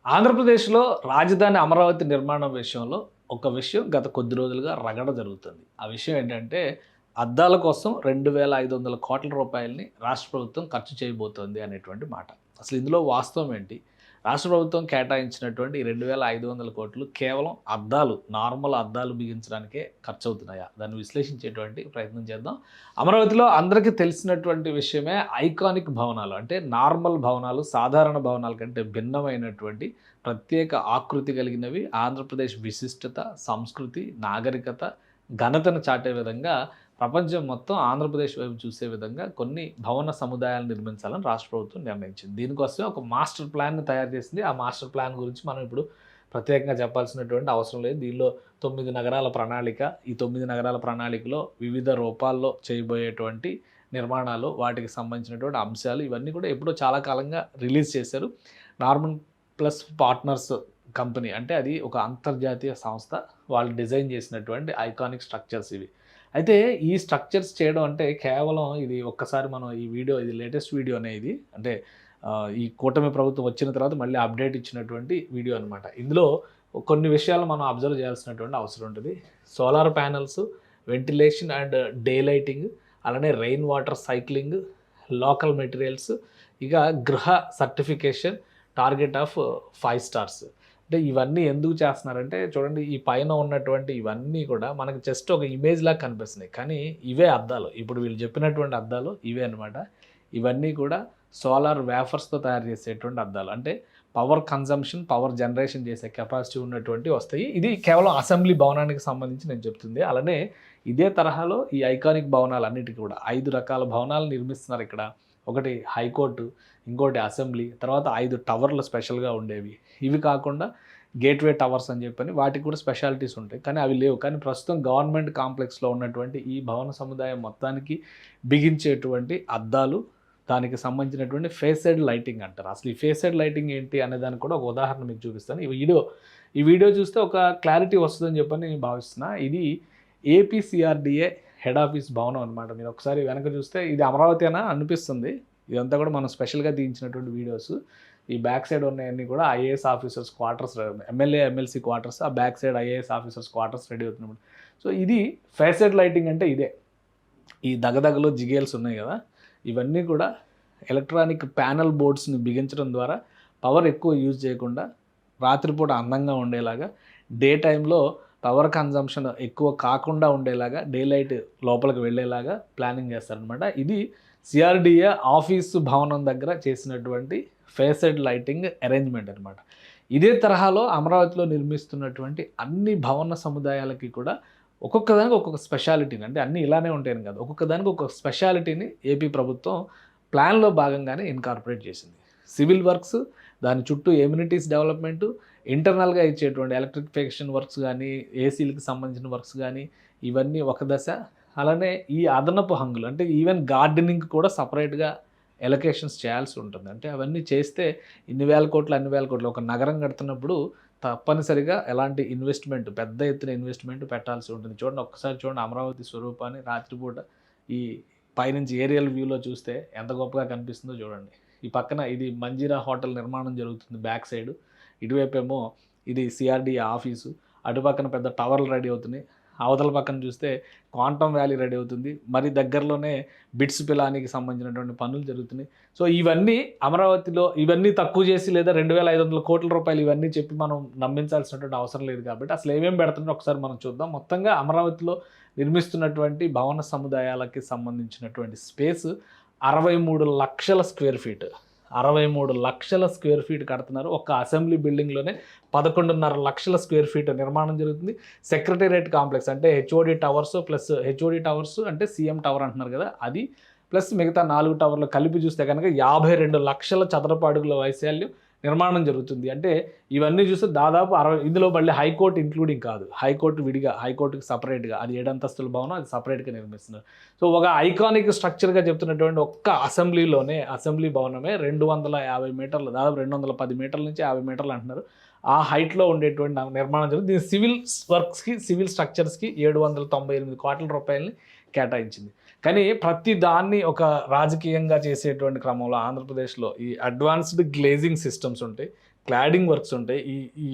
ఆంధ్రప్రదేశ్‌లో రాజధాని అమరావతి నిర్మాణం విషయంలో ఒక విషయం గత కొద్ది రోజులుగా రగడ జరుగుతుంది. ఆ విషయం ఏంటంటే, అద్దాల కోసం 2,500 రూపాయలని రాష్ట్ర ప్రభుత్వం ఖర్చు చేయబోతోంది అనేటువంటి మాట. అసలు ఇందులో వాస్తవం ఏంటి? రాష్ట్ర ప్రభుత్వం కేటాయించినటువంటి ఈ 2,500 కేవలం అద్దాలు, నార్మల్ అద్దాలు బిగించడానికే ఖర్చవుతున్నాయా? దాన్ని విశ్లేషించేటువంటి ప్రయత్నం చేద్దాం. అమరావతిలో అందరికీ తెలిసినటువంటి విషయమే ఐకానిక్ భవనాలు. అంటే నార్మల్ భవనాలు, సాధారణ భవనాల కంటే భిన్నమైనటువంటి ప్రత్యేక ఆకృతి కలిగినవి. ఆంధ్రప్రదేశ్ విశిష్టత, సంస్కృతి, నాగరికత, ఘనతను చాటే విధంగా ప్రపంచం మొత్తం ఆంధ్రప్రదేశ్ వైపు చూసే విధంగా కొన్ని భవన సముదాయాలు నిర్మించాలని రాష్ట్ర ప్రభుత్వం నిర్ణయించింది. దీనికోసమే ఒక మాస్టర్ ప్లాన్‌ని తయారు చేసింది. ఆ మాస్టర్ ప్లాన్ గురించి మనం ఇప్పుడు ప్రత్యేకంగా చెప్పాల్సినటువంటి అవసరం లేదు. దీనిలో 9 నగరాల ప్రణాళిక, ఈ 9 నగరాల ప్రణాళికలో వివిధ రూపాల్లో చేయబోయేటువంటి నిర్మాణాలు, వాటికి సంబంధించినటువంటి అంశాలు ఇవన్నీ కూడా ఎప్పుడో చాలా కాలంగా రిలీజ్ చేశారు. నార్మన్ ప్లస్ పార్ట్నర్స్ కంపెనీ అంటే అది ఒక అంతర్జాతీయ సంస్థ. వాళ్ళు డిజైన్ చేసినటువంటి ఐకానిక్ స్ట్రక్చర్స్ ఇవి. అయితే ఈ స్ట్రక్చర్స్ చేయడం అంటే కేవలం ఇది ఒక్కసారి మనం ఈ వీడియో ఇది లేటెస్ట్ వీడియోనే ఇది. అంటే ఈ కూటమి ప్రభుత్వం వచ్చిన తర్వాత మళ్ళీ అప్డేట్ ఇచ్చినటువంటి వీడియో అనమాట. ఇందులో కొన్ని విషయాలు మనం అబ్జర్వ్ చేయాల్సినటువంటి అవసరం ఉంటుంది. Solar panels, ventilation and day lighting, అలానే rain water cycling, local materials, ఇక గృహ సర్టిఫికేషన్, టార్గెట్ ఆఫ్ 5 స్టార్స్. అంటే ఇవన్నీ ఎందుకు చేస్తున్నారంటే చూడండి, ఈ పైన ఉన్నటువంటి ఇవన్నీ కూడా మనకి జస్ట్ ఒక ఇమేజ్ లాగా కనిపిస్తున్నాయి. కానీ ఇవే అద్దాలు. ఇప్పుడు వీళ్ళు చెప్పినటువంటి అద్దాలు ఇవే అనమాట. ఇవన్నీ కూడా సోలార్ వేఫర్స్‌తో తయారు చేసేటువంటి అద్దాలు. అంటే పవర్ కన్జంప్షన్, పవర్ జనరేషన్ చేసే కెపాసిటీ ఉన్నటువంటివి వస్తాయి. ఇది కేవలం అసెంబ్లీ భవనానికి సంబంధించి నేను చెప్తుంది. అలానే ఇదే తరహాలో ఈ ఐకానిక్ భవనాలన్నిటికీ కూడా 5 రకాల భవనాలు నిర్మిస్తున్నారు ఇక్కడ. ఒకటి హైకోర్టు, ఇంకోటి అసెంబ్లీ, తర్వాత 5 టవర్లు స్పెషల్‌గా ఉండేవి. ఇవి కాకుండా గేట్‌వే టవర్స్ అని చెప్పని వాటికి కూడా స్పెషాలిటీస్ ఉంటాయి. కానీ అవి లేవు. కానీ ప్రస్తుతం గవర్నమెంట్ కాంప్లెక్స్‌లో ఉన్నటువంటి ఈ భవన సముదాయం మొత్తానికి బిగించేటువంటి అద్దాలు, దానికి సంబంధించినటువంటి ఫేసెడ్ లైటింగ్ అంటారు. అసలు ఈ ఫేసెడ్ లైటింగ్ ఏంటి అనే దానికి కూడా ఒక ఉదాహరణ మీకు చూపిస్తాను. ఈ వీడియో చూస్తే ఒక క్లారిటీ వస్తుందని చెప్పని నేను భావిస్తున్నా. ఇది ఏపీసీఆర్డీఏ హెడ్ ఆఫీస్ భవనం అనమాట. మీరు ఒకసారి వెనక చూస్తే ఇది అమరావతి అనా అనిపిస్తుంది. ఇదంతా కూడా మనం స్పెషల్‌గా తీయించినటువంటి వీడియోస్. ఈ బ్యాక్ సైడ్ ఉన్నాయన్నీ కూడా IAS officers quarters, MLA, MLC quarters. ఆ back side IAS officers quarters ready అవుతున్నప్పుడు. సో ఇది ఫేసెడ్ లైటింగ్ అంటే ఇదే. ఈ దగదగలు, జిగేల్స్ ఉన్నాయి కదా, ఇవన్నీ కూడా ఎలక్ట్రానిక్ ప్యానల్ బోర్డ్స్ని బిగించడం ద్వారా పవర్ ఎక్కువ యూజ్ చేయకుండా రాత్రిపూట అందంగా ఉండేలాగా, డే టైంలో పవర్ కన్జంప్షన్ ఎక్కువ కాకుండా ఉండేలాగా, డే లైట్ లోపలికి వెళ్ళేలాగా ప్లానింగ్ చేస్తారనమాట. ఇది సిఆర్డీఏ ఆఫీసు భవనం దగ్గర చేసినటువంటి ఫేసెడ్ లైటింగ్ అరేంజ్మెంట్ అనమాట. ఇదే తరహాలో అమరావతిలో నిర్మిస్తున్నటువంటి అన్ని భవన సముదాయాలకి కూడా ఒక్కొక్క దానికి ఒక్కొక్క స్పెషాలిటీని, అంటే అన్నీ ఇలానే ఉంటాయని కాదు, ఒక్కొక్క దానికి ఒక్కొక్క స్పెషాలిటీని ఏపీ ప్రభుత్వం ప్లాన్లో భాగంగానే ఇన్కార్పొరేట్ చేసింది. సివిల్ వర్క్స్, దాని చుట్టూ ఎమ్యూనిటీస్ డెవలప్మెంటు, ఇంటర్నల్గా ఇచ్చేటువంటి ఎలక్ట్రిఫికేషన్ వర్క్స్ కానీ, ఏసీలకు సంబంధించిన వర్క్స్ కానీ, ఇవన్నీ ఒక దశ. అలానే ఈ అదనపు హంగులు అంటే ఈవెన్ గార్డెనింగ్ కూడా సపరేట్గా ఎలొకేషన్స్ చేయాల్సి ఉంటుంది. అంటే అవన్నీ చేస్తే ఇన్ని వేల కోట్లు, అన్ని వేల కోట్లు ఒక నగరం కడుతున్నప్పుడు తప్పనిసరిగా ఎలాంటి ఇన్వెస్ట్మెంట్, పెద్ద ఎత్తున ఇన్వెస్ట్మెంట్ పెట్టాల్సి ఉంటుంది. చూడండి, ఒక్కసారి చూడండి అమరావతి స్వరూపాన్ని రాత్రిపూట ఈ పైనుంచి ఏరియల్ వ్యూలో చూస్తే ఎంత గొప్పగా కనిపిస్తుందో చూడండి. ఈ పక్కన ఇది మంజీరా హోటల్ నిర్మాణం జరుగుతుంది బ్యాక్ సైడ్. ఇటువైపేమో ఇది సిఆర్డీఏ ఆఫీసు. అటుపక్కన పెద్ద టవర్లు రెడీ అవుతున్నాయి. అవతల పక్కన చూస్తే క్వాంటమ్ వ్యాలీ రెడీ అవుతుంది. మరి దగ్గరలోనే బిట్స్ పిలానికి సంబంధించినటువంటి పనులు జరుగుతున్నాయి. సో ఇవన్నీ అమరావతిలో ఇవన్నీ తక్కువ చేసి లేదా 2,500 రూపాయలు ఇవన్నీ చెప్పి మనం నమ్మించాల్సినటువంటి అవసరం లేదు. కాబట్టి అసలు ఏమేమి పెడుతుందో ఒకసారి మనం చూద్దాం. మొత్తంగా అమరావతిలో నిర్మిస్తున్నటువంటి భవన సముదాయాలకి సంబంధించినటువంటి స్పేస్ 63 లక్షల స్క్వేర్ ఫీట్. 63 లక్షల స్క్వేర్ ఫీట్ కడుతున్నారు. ఒక అసెంబ్లీ బిల్డింగ్లోనే 11.5 లక్షల స్క్వేర్ ఫీట్ నిర్మాణం జరుగుతుంది. సెక్రటేరియట్ కాంప్లెక్స్ అంటే HOD towers plus HOD towers అంటే సీఎం టవర్ అంటున్నారు కదా, అది ప్లస్ మిగతా 4 టవర్లు కలిపి చూస్తే కనుక 52 లక్షల చదరపు అడుగుల వైశాల్యం నిర్మాణం జరుగుతుంది. అంటే ఇవన్నీ చూస్తే దాదాపు 60. ఇందులో మళ్ళీ హైకోర్టు ఇంక్లూడింగ్ కాదు, హైకోర్టు విడిగా, హైకోర్టుకి సపరేట్గా, అది 7 అంతస్తుల భవనం, అది సపరేట్గా నిర్మిస్తున్నారు. సో ఒక ఐకానిక్ స్ట్రక్చర్గా చెప్తున్నటువంటి ఒక్క అసెంబ్లీ భవనమే 250 మీటర్లు, దాదాపు 210 మీటర్ల నుంచి 50 మీటర్లు అంటున్నారు. ఆ హైట్లో ఉండేటువంటి నిర్మాణం జరుగుతుంది. దీని సివిల్ వర్క్స్కి, సివిల్ స్ట్రక్చర్స్కి 798 కోట్ల రూపాయలని కేటాయించింది. కానీ ప్రతి దాన్ని ఒక రాజకీయంగా చేసేటువంటి క్రమంలో ఆంధ్రప్రదేశ్లో ఈ అడ్వాన్స్డ్ గ్లేజింగ్ సిస్టమ్స్ ఉంటాయి. క్లాడింగ్ వర్క్స్ ఉంటాయి. ఈ ఈ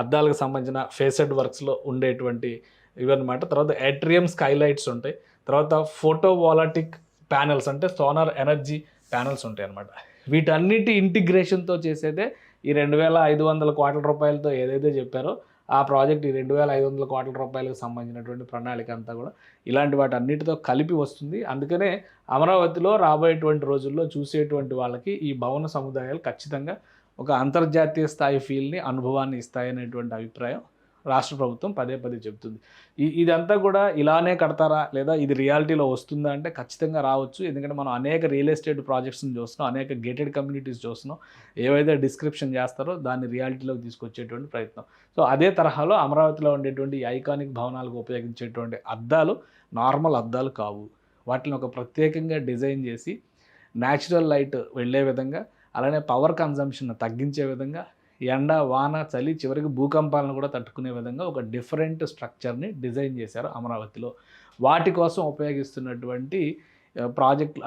అద్దాలకు సంబంధించిన ఫేసెడ్ వర్క్స్‌లో ఉండేటువంటి ఇవన్నమాట. తర్వాత ఏట్రియం స్కైలైట్స్ ఉంటాయి. తర్వాత ఫోటో వాలటిక్ ప్యానెల్స్ అంటే సోలార్ ఎనర్జీ ప్యానెల్స్ ఉంటాయన్నమాట. వీటన్నిటి ఇంటిగ్రేషన్‌తో చేసేదే ఈ 2,500 కోట్ల రూపాయలతో ఏదైతే చెప్పారో ఆ ప్రాజెక్ట్ ఈ 2,500 కోట్ల రూపాయలకు సంబంధించినటువంటి ప్రణాళిక అంతా కూడా ఇలాంటి వాటన్నిటితో కలిపి వస్తుంది. అందుకనే అమరావతిలో రాబోయేటువంటి రోజుల్లో చూసేటువంటి వాళ్ళకి ఈ భవన సముదాయాలు ఖచ్చితంగా ఒక అంతర్జాతీయ స్థాయి ఫీల్‌ని, అనుభవాన్ని ఇస్తాయనేటువంటి అభిప్రాయం రాష్ట్ర ప్రభుత్వం పదే పదే చెప్తుంది. ఇదంతా కూడా ఇలానే కడతారా? లేదా ఇది రియాలిటీలో వస్తుందా అంటే ఖచ్చితంగా రావచ్చు. ఎందుకంటే మనం అనేక రియల్ ఎస్టేట్ ప్రాజెక్ట్స్‌ని చూస్తున్నాం. అనేక గేటెడ్ కమ్యూనిటీస్ చూస్తున్నాం. ఏవైతే డిస్క్రిప్షన్ చేస్తారో దాన్ని రియాలిటీలోకి తీసుకొచ్చేటువంటి ప్రయత్నం. సో అదే తరహాలో అమరావతిలో ఉండేటువంటి ఈ ఐకానిక్ భవనాలకు ఉపయోగించేటువంటి అద్దాలు నార్మల్ అద్దాలు కావు. వాటిని ఒక ప్రత్యేకంగా డిజైన్ చేసి న్యాచురల్ లైట్ వెళ్ళే విధంగా, అలానే పవర్ కన్జంప్షన్ తగ్గించే విధంగా, ఎండ, వాన, చలి, చివరికి భూకంపాలను కూడా తట్టుకునే విధంగా ఒక డిఫరెంట్ స్ట్రక్చర్ని డిజైన్ చేశారు అమరావతిలో. వాటి కోసం ఉపయోగిస్తున్నటువంటి ప్రాజెక్ట్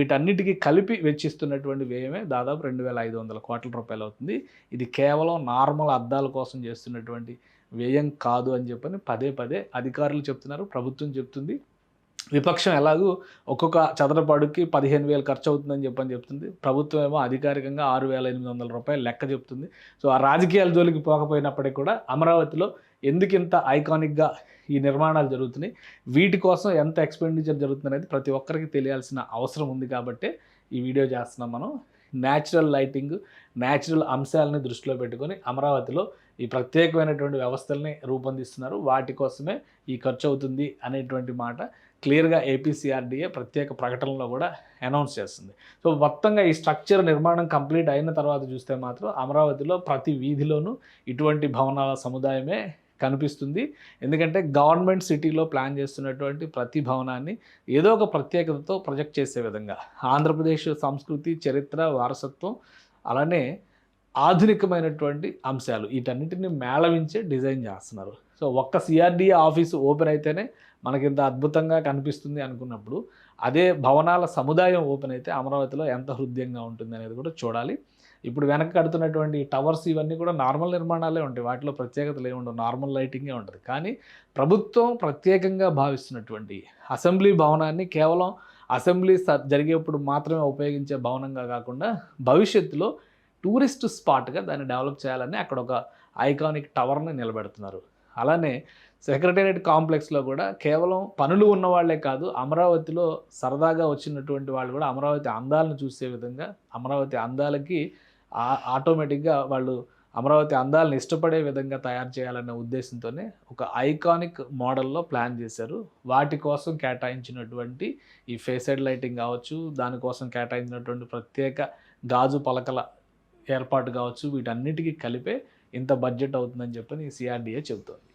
వీటన్నిటికీ కలిపి వెచ్చిస్తున్నటువంటి వ్యయమే దాదాపు 2,500 కోట్ల రూపాయలు అవుతుంది. ఇది కేవలం నార్మల్ అద్దాల కోసం చేస్తున్నటువంటి వ్యయం కాదు అని చెప్పని పదే పదే అధికారులు చెప్తున్నారు, ప్రభుత్వం చెప్తుంది. విపక్షం ఎలాగూ ఒక్కొక్క చదరపు అడుగుకి 15,000 ఖర్చు అవుతుందని చెప్తుంది. ప్రభుత్వం ఏమో అధికారికంగా 6,800 రూపాయలు లెక్క చెప్తుంది. సో ఆ రాజకీయాల జోలికి పోకపోయినప్పటికీ కూడా అమరావతిలో ఎందుకింత ఐకానిక్గా ఈ నిర్మాణాలు జరుగుతున్నాయి, వీటి కోసం ఎంత ఎక్స్పెండిచర్ జరుగుతుంది అనేది ప్రతి ఒక్కరికి తెలియాల్సిన అవసరం ఉంది కాబట్టే ఈ వీడియో చేస్తున్నాం మనం. న్యాచురల్ లైటింగ్, న్యాచురల్ అంశాలని దృష్టిలో పెట్టుకొని అమరావతిలో ఈ ప్రత్యేకమైనటువంటి వ్యవస్థల్ని రూపొందిస్తున్నారు. వాటి కోసమే ఈ ఖర్చు అవుతుంది అనేటువంటి మాట క్లియర్గా ఏపీసీఆర్డీఏ ప్రత్యేక ప్రకటనలో కూడా అనౌన్స్ చేస్తుంది. సో మొత్తంగా ఈ స్ట్రక్చర్ నిర్మాణం కంప్లీట్ అయిన తర్వాత చూస్తే మాత్రం అమరావతిలో ప్రతి వీధిలోనూ ఇటువంటి భవనాల సముదాయమే కనిపిస్తుంది. ఎందుకంటే గవర్నమెంట్ సిటీలో ప్లాన్ చేస్తున్నటువంటి ప్రతి భవనాన్ని ఏదో ఒక ప్రత్యేకతతో ప్రొజెక్ట్ చేసే విధంగా ఆంధ్రప్రదేశ్ సంస్కృతి, చరిత్ర, వారసత్వం, అలానే ఆధునికమైనటువంటి అంశాలు వీటన్నిటిని మేళవించే డిజైన్ చేస్తున్నారు. సో ఒక్క సిఆర్డీఏ ఆఫీసు ఓపెన్ అయితేనే మనకి ఇంత అద్భుతంగా కనిపిస్తుంది అనుకున్నప్పుడు అదే భవనాల సముదాయం ఓపెన్ అయితే అమరావతిలో ఎంత హృదయంగా ఉంటుంది అనేది కూడా చూడాలి. ఇప్పుడు వెనక కడుతున్నటువంటి టవర్స్ ఇవన్నీ కూడా నార్మల్ నిర్మాణాలే ఉంటాయి. వాటిలో ప్రత్యేకతలు ఏమి ఉండవు, నార్మల్ లైటింగే ఉంటుంది. కానీ ప్రభుత్వం ప్రత్యేకంగా భావిస్తున్నటువంటి అసెంబ్లీ భవనాన్ని కేవలం అసెంబ్లీ జరిగేప్పుడు మాత్రమే ఉపయోగించే భవనంగా కాకుండా భవిష్యత్తులో టూరిస్ట్ స్పాట్గా దాన్ని డెవలప్ చేయాలని అక్కడ ఒక ఐకానిక్ టవర్ని నిలబెడుతున్నారు. అలానే సెక్రటేరియట్ కాంప్లెక్స్లో కూడా కేవలం పనులు ఉన్నవాళ్లే కాదు, అమరావతిలో సరదాగా వచ్చినటువంటి వాళ్ళు కూడా అమరావతి అందాలను చూసే విధంగా, అమరావతి అందాలకి ఆటోమేటిక్గా వాళ్ళు అమరావతి అందాలను ఇష్టపడే విధంగా తయారు చేయాలనే ఉద్దేశంతోనే ఒక ఐకానిక్ మోడల్లో ప్లాన్ చేశారు. వాటి కోసం కేటాయించినటువంటి ఈ ఫేసెడ్ లైటింగ్ కావచ్చు, దానికోసం కేటాయించినటువంటి ప్రత్యేక గాజు పలకల ఏర్పాటు కావచ్చు, వీటన్నిటికీ కలిపే ఇంత బడ్జెట్ అవుతుందని చెప్పని సిఆర్డీఏ చెబుతోంది.